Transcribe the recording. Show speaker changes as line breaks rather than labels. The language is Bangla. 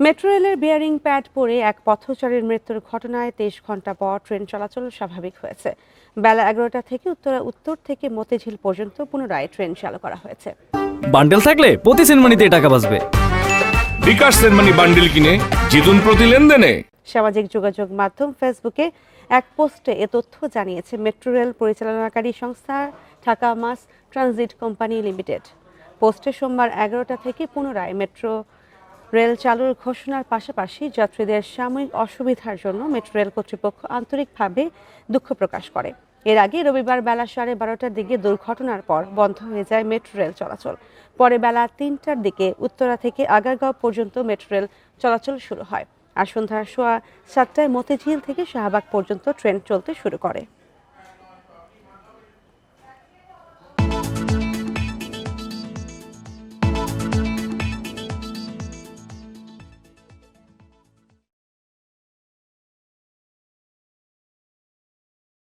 মেট্রো রেলের বিয়ারিং প্যাড পড়ে এক পথচারীর মৃত্যুর ঘটনায় 23 ঘন্টা পর ট্রেন চলাচল স্বাভাবিক হয়েছে। বেলা 11টা থেকে উত্তর থেকে মতিঝিল পর্যন্ত পুনরায় ট্রেন চালু করা হয়েছে।
বান্ডেল থাকলে প্রতি সেনমানিতে টাকা বাঁচবে।
বিকাশ সেনমানি বান্ডেল কিনে জিতুন প্রতি লেনদেনে।
সামাজিক যোগাযোগ মাধ্যম ফেসবুকে এক পোস্টে এ তথ্য জানিয়েছে মেট্রো রেল পরিচালনাকারী সংস্থা Dhaka mass transit company limited. পোস্টে সোমবার 11টা থেকে পুনরায় মেট্রো রেল চালুর ঘোষণার পাশাপাশি যাত্রীদের সাময়িক অসুবিধার জন্য মেট্রো রেল কর্তৃপক্ষ আন্তরিকভাবে দুঃখ প্রকাশ করে। এর আগে রবিবার বেলা 12:30টার দিকে দুর্ঘটনার পর বন্ধ হয়ে যায় মেট্রো রেল চলাচল। পরে বেলা 3টার দিকে উত্তরা থেকে আগারগাঁও পর্যন্ত মেট্রো রেল চলাচল শুরু হয়। আর সন্ধ্যা 7:15টায় মতিঝিল থেকে শাহবাগ পর্যন্ত ট্রেন চলতে শুরু করে।